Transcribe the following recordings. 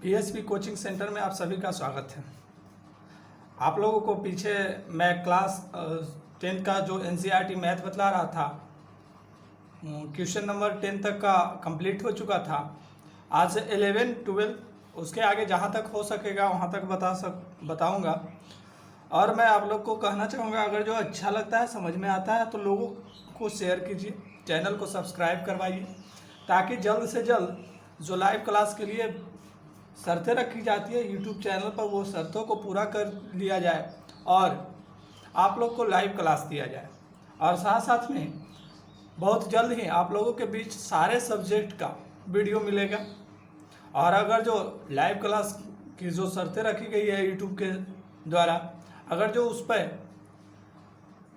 PSP coaching centre में आप सभी का स्वागत है। आप लोगों को पीछे मैं क्लास 10 का जो एनसीईआरटी मैथ बतला रहा था, क्वेश्चन नंबर 10 तक का कंप्लीट हो चुका था। आज 11, 12 उसके आगे जहाँ तक हो सकेगा वहाँ तक बताऊँगा। और मैं आप लोग को कहना चाहूँगा, अगर जो अच्छा लगता है, समझ में आता है, तो लोगों को शेयर कीजिए, चैनल को सब्सक्राइब करवाइए, ताकि जल्द से जल्द जो लाइव क्लास के लिए शर्तें रखी जाती है यूट्यूब चैनल पर, वो शर्तों को पूरा कर लिया जाए और आप लोग को लाइव क्लास दिया जाए। और साथ साथ में बहुत जल्द ही आप लोगों के बीच सारे सब्जेक्ट का वीडियो मिलेगा। और अगर जो लाइव क्लास की जो शर्तें रखी गई है यूट्यूब के द्वारा, अगर जो उस पर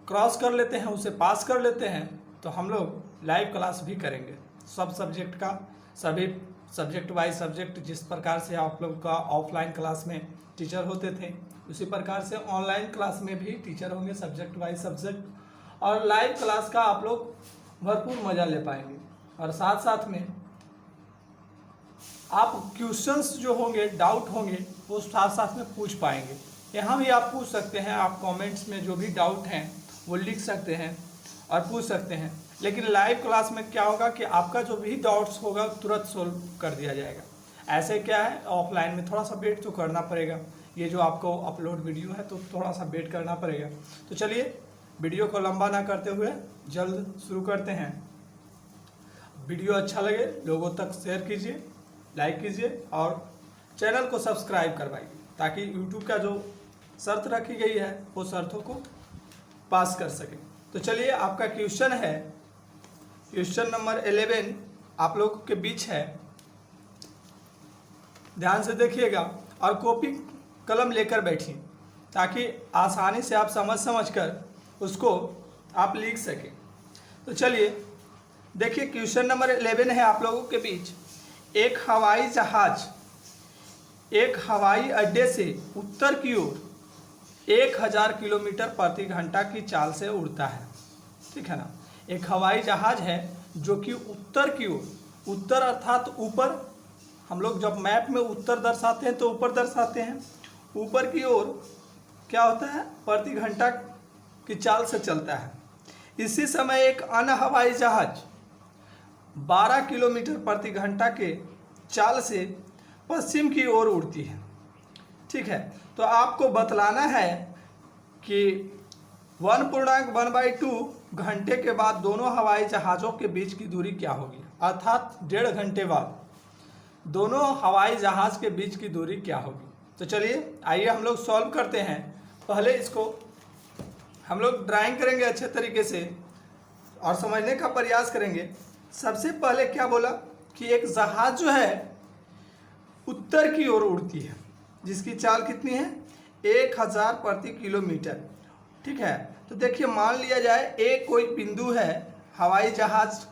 क्रॉस कर लेते हैं, उसे पास कर लेते हैं, तो हम लोग लाइव क्लास भी करेंगे सब सब्जेक्ट का। सभी सब्जेक्ट वाइज सब्जेक्ट, जिस प्रकार से आप लोग का ऑफलाइन क्लास में टीचर होते थे, उसी प्रकार से ऑनलाइन क्लास में भी टीचर होंगे सब्जेक्ट वाइज सब्जेक्ट। और लाइव क्लास का आप लोग भरपूर मज़ा ले पाएंगे। और साथ साथ में आप क्वेश्चंस जो होंगे, डाउट होंगे, वो साथ साथ में पूछ पाएंगे। यहाँ भी आप पूछ सकते हैं, आप कमेंट्स में जो भी डाउट हैं वो लिख सकते हैं और पूछ सकते हैं। लेकिन लाइव क्लास में क्या होगा कि आपका जो भी डाउट्स होगा तुरंत सोल्व कर दिया जाएगा। ऐसे क्या है, ऑफलाइन में थोड़ा सा वेट तो करना पड़ेगा, ये जो आपको अपलोड वीडियो है तो थोड़ा सा वेट करना पड़ेगा। तो चलिए वीडियो को लंबा ना करते हुए जल्द शुरू करते हैं। वीडियो अच्छा लगे लोगों तक शेयर कीजिए, लाइक कीजिए और चैनल को सब्सक्राइब करवाइए, ताकि यूट्यूब का जो शर्त रखी गई है वो शर्तों को पास कर सके। तो चलिए, आपका क्वेश्चन है, क्वेश्चन नंबर 11 आप लोगों के बीच है। ध्यान से देखिएगा और कॉपी कलम लेकर बैठिए, ताकि आसानी से आप समझ कर उसको आप लिख सकें। तो चलिए देखिए, क्वेश्चन नंबर 11 है आप लोगों के बीच। एक हवाई जहाज एक हवाई अड्डे से उत्तर की ओर 1000 किलोमीटर प्रति घंटा की चाल से उड़ता है। ठीक है ना। एक हवाई जहाज है जो कि उत्तर की ओर, उत्तर अर्थात ऊपर, हम लोग जब मैप में उत्तर दर्शाते हैं तो ऊपर दर्शाते हैं, ऊपर की ओर क्या होता है, प्रति घंटा की चाल से चलता है। इसी समय एक अन्य हवाई जहाज 12 किलोमीटर प्रति घंटा के चाल से पश्चिम की ओर उड़ती है। ठीक है। तो आपको बतलाना है कि 1.1/2 घंटे के बाद दोनों हवाई जहाज़ों के बीच की दूरी क्या होगी, अर्थात 1.5 घंटे बाद दोनों हवाई जहाज़ के बीच की दूरी क्या होगी। तो चलिए आइए हम लोग सॉल्व करते हैं। पहले इसको हम लोग ड्राइंग करेंगे अच्छे तरीके से और समझने का प्रयास करेंगे। सबसे पहले क्या बोला कि एक जहाज़ जो है उत्तर की ओर उड़ती है, जिसकी चाल कितनी है, 1000 प्रति किलोमीटर। ठीक है। तो देखिए, मान लिया जाए एक कोई बिंदु है, हवाई जहाज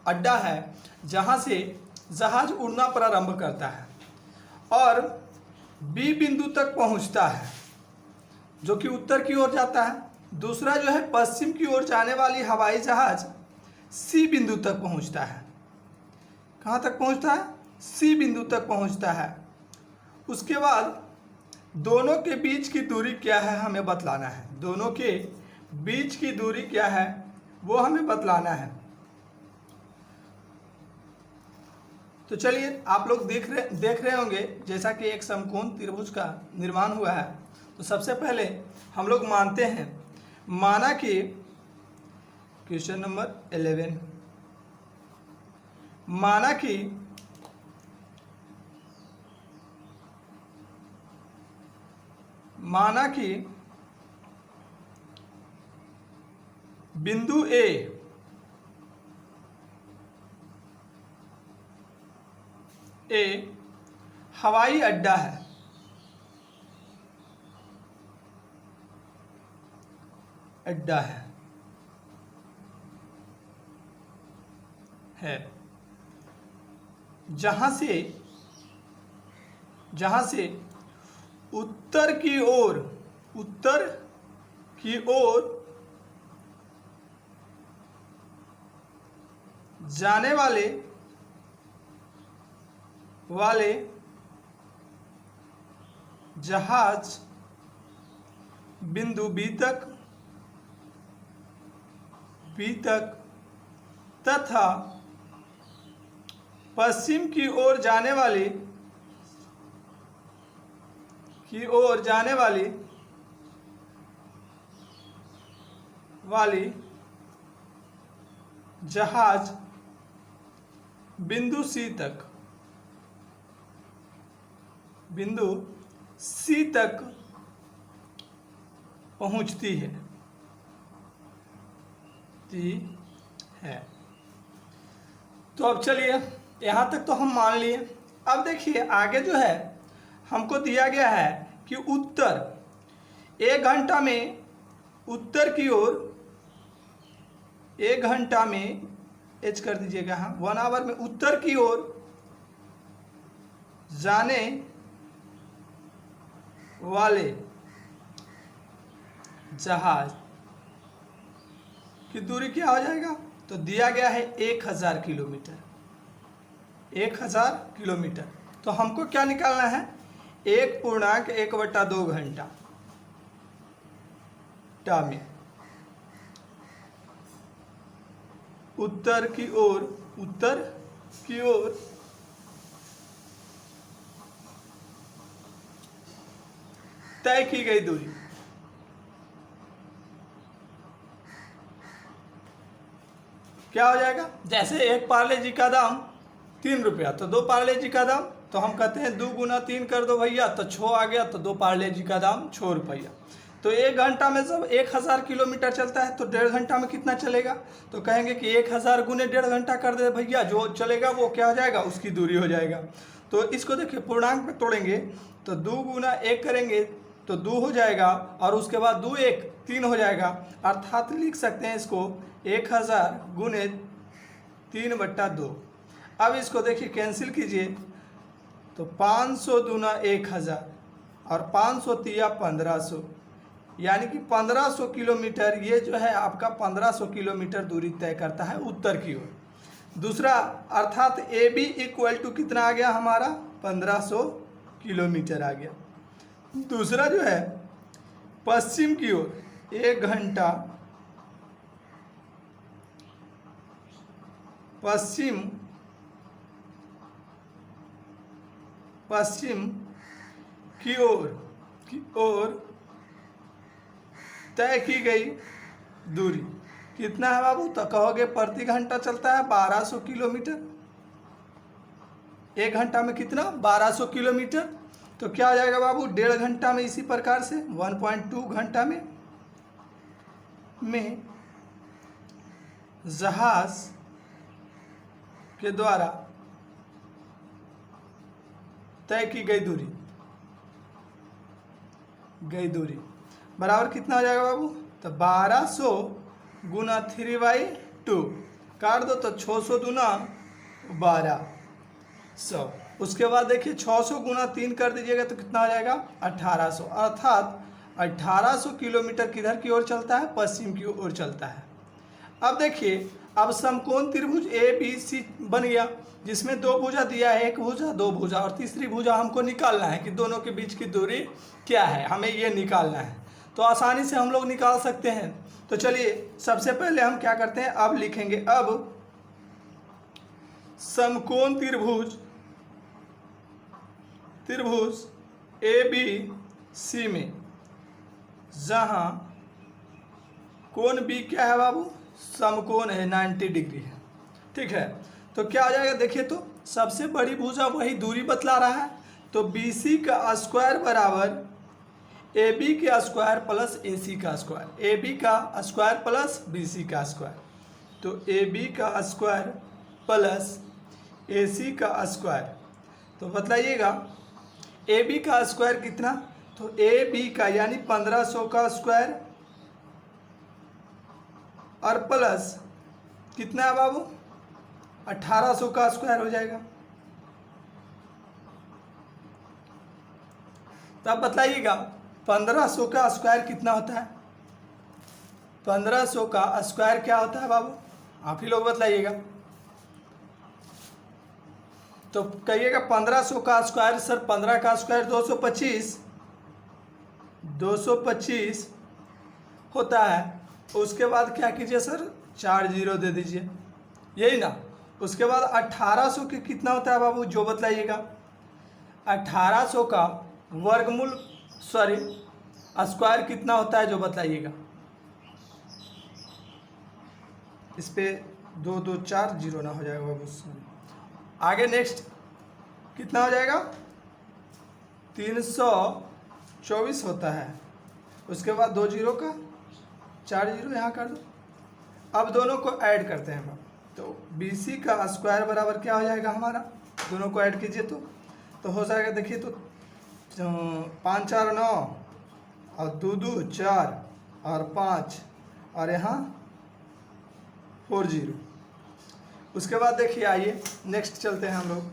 अड्डा है, जहाँ से जहाज उड़ना प्रारंभ करता है और बी बिंदु तक पहुँचता है, जो कि उत्तर की ओर जाता है। दूसरा जो है पश्चिम की ओर जाने वाली हवाई जहाज सी बिंदु तक पहुँचता है। कहाँ तक पहुँचता है, सी बिंदु तक पहुँचता है। उसके बाद दोनों के बीच की दूरी क्या है हमें बतलाना है, दोनों के बीच की दूरी क्या है वो हमें बतलाना है। तो चलिए, आप लोग देख रहे होंगे जैसा कि एक समकोण त्रिभुज का निर्माण हुआ है। तो सबसे पहले हम लोग मानते हैं, माना कि क्वेश्चन नंबर 11, माना कि बिंदु ए हवाई अड्डा है, जहां से उत्तर की ओर जाने वाले जहाज बिंदु बी तक तथा पश्चिम की ओर जाने वाली जहाज बिंदु सी तक पहुंचती है तो अब चलिए यहाँ तक तो हम मान लिए। अब देखिए आगे जो है हमको दिया गया है कि उत्तर 1 घंटा में उत्तर की ओर 1 घंटा में एच कर दीजिएगा, हाँ 1 आवर में उत्तर की ओर जाने वाले जहाज की दूरी क्या हो जाएगा? तो दिया गया है 1000 किलोमीटर। 1000 किलोमीटर तो हमको क्या निकालना है? 1.1/2 घंटा में उत्तर की ओर तय की गई दूरी। क्या हो जाएगा? जैसे एक पार्ले जी का दाम 3 रुपया तो 2 पार्ले जी का दाम, तो हम कहते हैं 2 गुना 3 कर दो भैया, तो 6 आ गया, तो 2 पार्ले जी का दाम 6 रुपया। तो 1 घंटा में जब 1000 किलोमीटर चलता है तो 1.5 घंटा में कितना चलेगा? तो कहेंगे कि 1000 गुने 1.5 घंटा कर दे भैया, जो चलेगा वो क्या हो जाएगा? उसकी दूरी हो जाएगा। तो इसको देखिए पूर्णांक पे तोड़ेंगे तो 2 गुना 1 करेंगे तो 2 हो जाएगा, और उसके बाद 2 1 3 हो जाएगा, अर्थात लिख सकते हैं इसको 1000 गुने 3/2। अब इसको देखिए कैंसिल कीजिए तो 500 दूना 1000 और 500 तिया 1500, यानी कि 1500 किलोमीटर ये जो है आपका 1500 किलोमीटर दूरी तय करता है उत्तर की ओर। दूसरा अर्थात ए बी इक्वल टू कितना आ गया हमारा? 1500 किलोमीटर आ गया। दूसरा जो है पश्चिम की ओर 1 घंटा पश्चिम की ओर तय की गई दूरी कितना है बाबू? तो कहोगे प्रति घंटा चलता है 1200 किलोमीटर। 1 घंटा में कितना? 1200 किलोमीटर। तो क्या हो जाएगा बाबू? 1.5 घंटा में इसी प्रकार से 1.2 घंटा में जहाज के द्वारा तय की गई दूरी बराबर कितना हो जाएगा बाबू? तो 1200 गुना 3/2 काट दो तो 600 दूना 1200। उसके बाद देखिए 600 गुना 3 कर दीजिएगा तो कितना हो जाएगा? 1800। अर्थात 1800 किलोमीटर किधर की ओर चलता है? पश्चिम की ओर चलता है। अब देखिए अब समकोण त्रिभुज ए बी सी बन गया, जिसमें 2 भुजा दिया है, 1 भुजा 2 भुजा, और तीसरी भुजा हमको निकालना है कि दोनों के बीच की दूरी क्या है, हमें ये निकालना है। तो आसानी से हम लोग निकाल सकते हैं। तो चलिए सबसे पहले हम क्या करते हैं, अब लिखेंगे अब समकोण त्रिभुज ए बी सी में जहां कोण बी क्या है बाबू? समकोण है, 90 डिग्री है। ठीक है, तो क्या आ जाएगा? देखिए तो सबसे बड़ी भुजा वही दूरी बतला रहा है, तो बी सी का स्क्वायर बराबर ए बी का स्क्वायर प्लस ए सी का स्क्वायर, ए बी का स्क्वायर प्लस बी सी का स्क्वायर। तो ए बी का स्क्वायर प्लस ए सी का स्क्वायर, तो बतलाइएगा ए बी का स्क्वायर कितना? तो ए बी का यानी 1500 का स्क्वायर और प्लस कितना है बाबू? 1800 का स्क्वायर हो जाएगा। तब बताइएगा 1500 का स्क्वायर कितना होता है? 1500 का स्क्वायर क्या होता है बाबू? आप ही लोग बताइएगा। तो कहिएगा 1500 का स्क्वायर सर, 15 का स्क्वायर 225 225 होता है। उसके बाद क्या कीजिए सर, 4 जीरो दे दीजिए, यही ना। उसके बाद 1800 के कितना होता है बाबू, जो बतलाइएगा। 1800 का वर्गमूल सॉरी स्क्वायर कितना होता है, जो बतलाइएगा। इस पे 2 2 4 जीरो ना हो जाएगा बाबू। आगे नेक्स्ट कितना हो जाएगा, 324 होता है। उसके बाद 2 जीरो का 4 जीरो यहाँ कर दो। अब दोनों को ऐड करते हैं हम, तो BC का स्क्वायर बराबर क्या हो जाएगा हमारा, दोनों को ऐड कीजिए तो हो जाएगा। देखिए तो 5 4 9 और 2 2 4 और 5 और यहाँ 4 जीरो। उसके बाद देखिए, आइए नेक्स्ट चलते हैं हम लोग।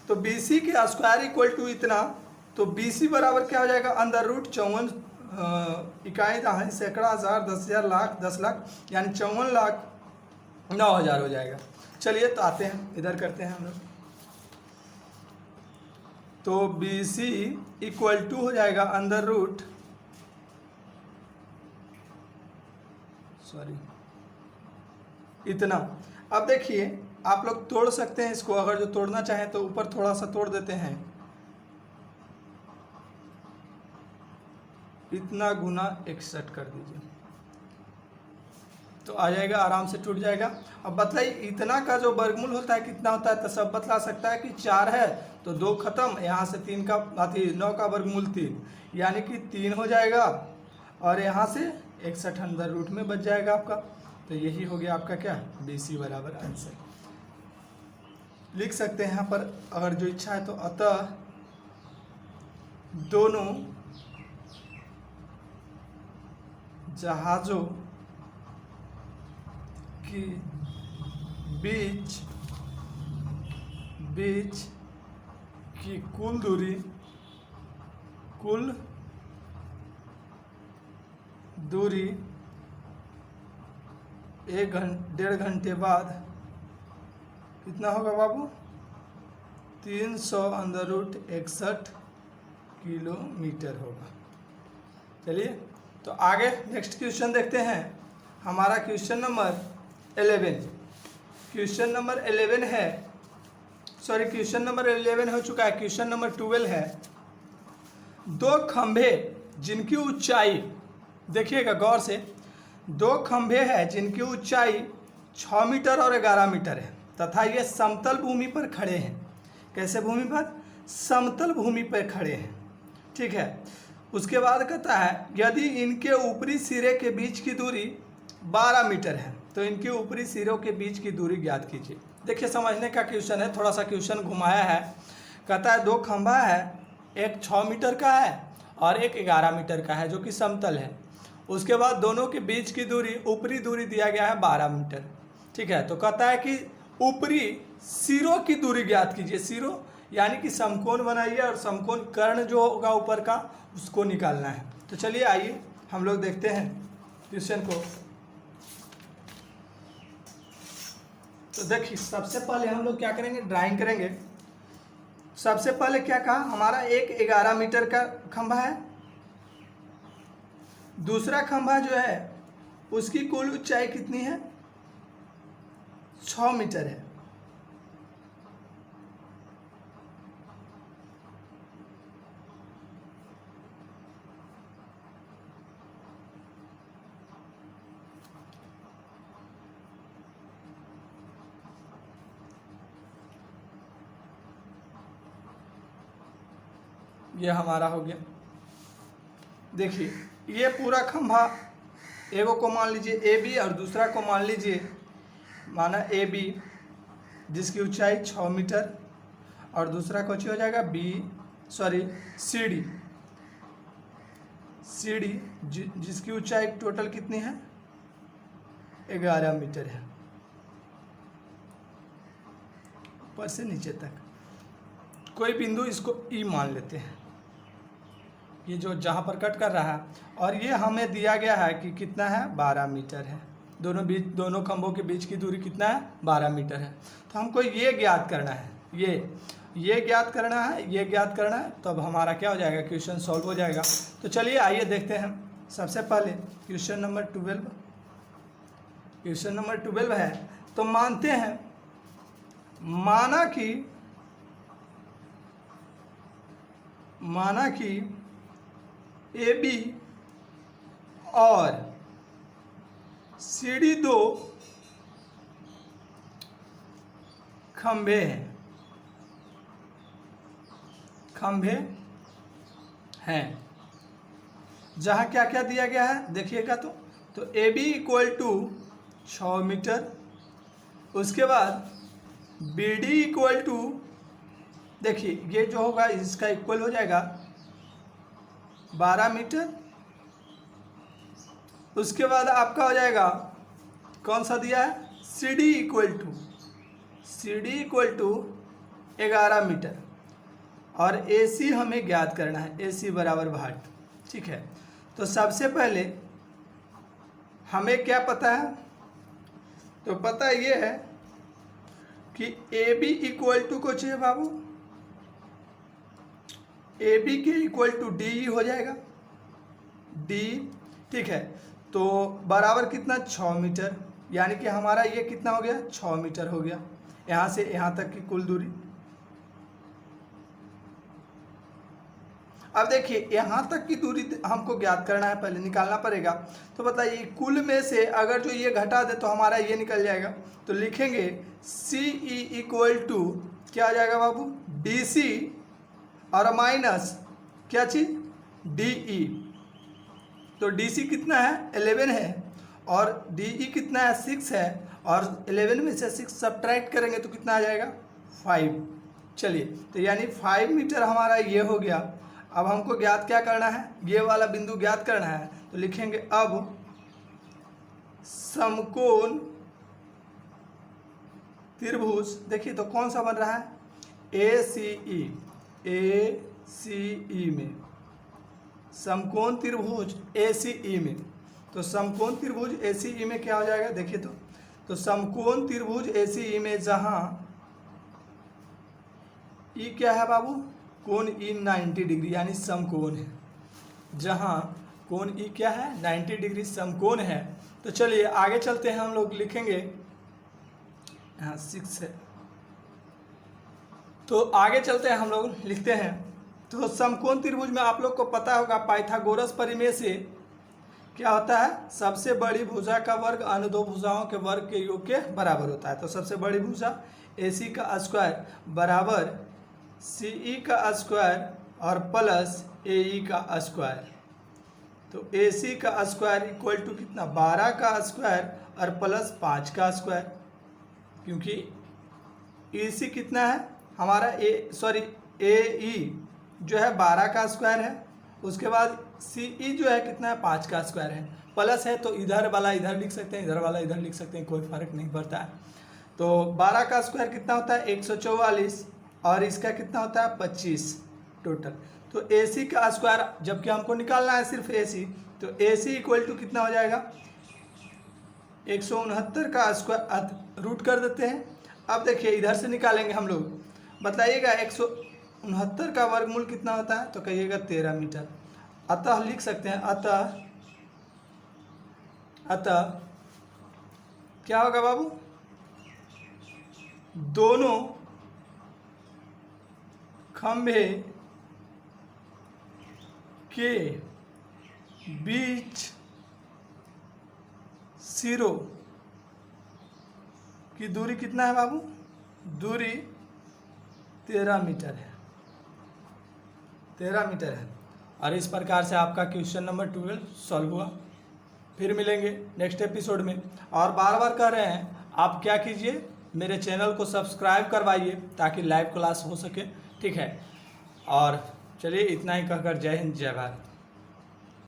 तो BC के स्क्वायर इक्वल टू इतना, तो BC बराबर क्या हो जाएगा, अंदर रूट 54 इकाई दहाई सैकड़ा हज़ार 10,000 लाख 10 लाख, यानी 54,09,000 हो जाएगा। चलिए तो आते हैं इधर करते हैं हम लोग। तो BC इक्वल टू हो जाएगा अंदर रूट इतना। अब देखिए आप लोग तोड़ सकते हैं इसको, अगर जो तोड़ना चाहें तो ऊपर थोड़ा सा तोड़ देते हैं, इतना गुना 61 कर दीजिए तो आ जाएगा, आराम से टूट जाएगा। अब बतलाइए इतना का जो वर्गमूल होता है कितना होता है, तो सब बतला सकता है कि 4 है तो 2 खत्म, यहाँ से 3 का 9 का वर्गमूल 3 यानी कि 3 हो जाएगा, और यहाँ से 61 अंदर रूट में बच जाएगा आपका। तो यही हो गया आपका क्या, BC बराबर आंसर। लिख सकते हैं यहाँ पर अगर जो इच्छा है तो, अतः दोनों जहाज़ों की बीच की कुल दूरी 1.5 घंटे बाद कितना होगा बाबू, 300 अंदर रूट 61 किलोमीटर होगा। चलिए तो आगे नेक्स्ट क्वेश्चन देखते हैं। हमारा क्वेश्चन नंबर 11 है, सॉरी क्वेश्चन नंबर 11 हो चुका है, क्वेश्चन नंबर 12 है। 2 खंभे जिनकी ऊंचाई, देखिएगा गौर से, 2 खंभे हैं जिनकी ऊंचाई 6 मीटर और 11 मीटर है तथा ये समतल भूमि पर खड़े हैं। कैसे भूमि पर, समतल भूमि पर खड़े हैं, ठीक है। उसके बाद कहता है यदि इनके ऊपरी सिरे के बीच की दूरी 12 मीटर है तो इनके ऊपरी सिरों के बीच की दूरी ज्ञात कीजिए। देखिए समझने का क्वेश्चन है, थोड़ा सा क्वेश्चन घुमाया है। कहता है 2 खंभा है, एक 6 मीटर का है और एक 11 मीटर का है जो कि समतल है। उसके बाद दोनों के बीच की दूरी, ऊपरी दूरी दिया गया है 12 मीटर, ठीक है। तो कहता है कि ऊपरी सिरों की दूरी ज्ञात कीजिए। सिरों यानी कि समकोण बनाइए और समकोण कर्ण जो होगा ऊपर का उसको निकालना है। तो चलिए आइए हम लोग देखते हैं क्वेश्चन को। तो देखिए सबसे पहले हम लोग क्या करेंगे, ड्राइंग करेंगे। सबसे पहले क्या कहा, हमारा एक 11 मीटर का खंभा है, दूसरा खंभा जो है उसकी कुल ऊंचाई कितनी है, 6 मीटर है। ये हमारा हो गया। देखिए ये पूरा खंभा, एगो को मान लीजिए AB और दूसरा को मान लीजिए माना AB जिसकी ऊंचाई 6 मीटर और दूसरा कौन हो जाएगा CD जिसकी ऊंचाई टोटल कितनी है 11 मीटर है, ऊपर से नीचे तक। कोई बिंदु इसको E मान लेते हैं, ये जो जहाँ पर कट कर रहा है, और ये हमें दिया गया है कि कितना है 12 मीटर है। दोनों खंभों के बीच की दूरी कितना है 12 मीटर है। तो हमको ये ज्ञात करना है, ये ये ज्ञात करना है, ये ज्ञात करना है, तो अब हमारा क्या हो जाएगा, क्वेश्चन सॉल्व हो जाएगा। तो चलिए आइए देखते हैं। सबसे पहले क्वेश्चन नंबर 12, क्वेश्चन नंबर 12 है। तो मानते हैं, माना कि ए बी और सी डी दो खंभे हैं जहाँ क्या क्या दिया गया है देखिएगा। तो A B equal to 6 metre, उसके बाद बी डी इक्वल टू, देखिए ये जो होगा इसका इक्वल हो जाएगा 12 मीटर। उसके बाद आपका हो जाएगा कौन सा दिया है, C D equal to 11 metre, और ए सी हमें ज्ञात करना है, ए सी बराबर 62। ठीक है, तो सबसे पहले हमें क्या पता है, तो पता ये है कि ए बी इक्वल टू को चाहिए बाबू, ए बी के इक्वल टू डी हो जाएगा, डी। ठीक है, तो बराबर कितना, 6 मीटर, यानी कि हमारा ये कितना हो गया, 6 मीटर हो गया यहाँ से यहाँ तक की कुल दूरी। अब देखिए यहाँ तक की दूरी हमको ज्ञात करना है, पहले निकालना पड़ेगा। तो बताइए कुल में से अगर जो ये घटा दे तो हमारा ये निकल जाएगा। तो लिखेंगे सी ई इक्वल टू क्या आ जाएगा बाबू, डी सी और माइनस क्या चीज, डी ई। तो डी सी कितना है, 11 है, और डी ई कितना है, 6 है, और 11 में से 6 सब्ट्रैक्ट करेंगे तो कितना आ जाएगा, 5। चलिए, तो यानी 5 मीटर हमारा ये हो गया। अब हमको ज्ञात क्या करना है, ये वाला बिंदु ज्ञात करना है। तो लिखेंगे अब समकोण त्रिभुज, देखिए तो कौन सा बन रहा है, ए सी ई में, समकोण त्रिभुज ए सी ई में। तो समकोण त्रिभुज ए सी ई में क्या हो जाएगा, देखिए तो समकोण त्रिभुज ए सी ई में जहां ई क्या है बाबू, कोण ई 90 डिग्री यानी समकोण है, जहां कोण ई क्या है, 90 डिग्री समकोण है। तो चलिए आगे चलते हैं, हम लोग लिखेंगे यहाँ 6 है, तो आगे चलते हैं, हम लोग लिखते हैं। तो समकोण त्रिभुज में आप लोग को पता होगा पाइथागोरस परिमेय से क्या होता है, सबसे बड़ी भुजा का वर्ग अन्य दो भुजाओं के वर्ग के योग के बराबर होता है। तो सबसे बड़ी भुजा ए सी का स्क्वायर बराबर सी ई का स्क्वायर और प्लस ए ई का स्क्वायर। तो ए सी का स्क्वायर इक्वल टू कितना, 12 का स्क्वायर और प्लस 5 का स्क्वायर, क्योंकि ए सी कितना है हमारा, ए ई जो है 12 का स्क्वायर है, उसके बाद सी ई जो है कितना है, 5 का स्क्वायर है, प्लस है तो इधर वाला इधर लिख सकते हैं, इधर वाला इधर लिख सकते हैं, कोई फर्क नहीं पड़ता है। तो 12 का स्क्वायर कितना होता है, 144, और इसका कितना होता है, 25 टोटल। तो ए सी का स्क्वायर जबकि हमको निकालना है सिर्फ ए सी, तो ए सी इक्वल टू कितना हो जाएगा, 169 का स्क्वायर रूट कर देते हैं। अब देखिए इधर से निकालेंगे हम लोग, बताइएगा 169 का वर्गमूल कितना होता है, तो कहिएगा 13 मीटर। अतः लिख सकते हैं, अतः क्या होगा बाबू, दोनों खंभे के बीच सिरों की दूरी कितना है बाबू, दूरी 13 मीटर है, 13 मीटर है। और इस प्रकार से आपका क्वेश्चन नंबर 12 सॉल्व हुआ। फिर मिलेंगे नेक्स्ट एपिसोड में। और बार बार कह रहे हैं आप क्या कीजिए, मेरे चैनल को सब्सक्राइब करवाइए ताकि लाइव क्लास हो सके, ठीक है। और चलिए इतना ही कहकर जय हिंद जय भारत।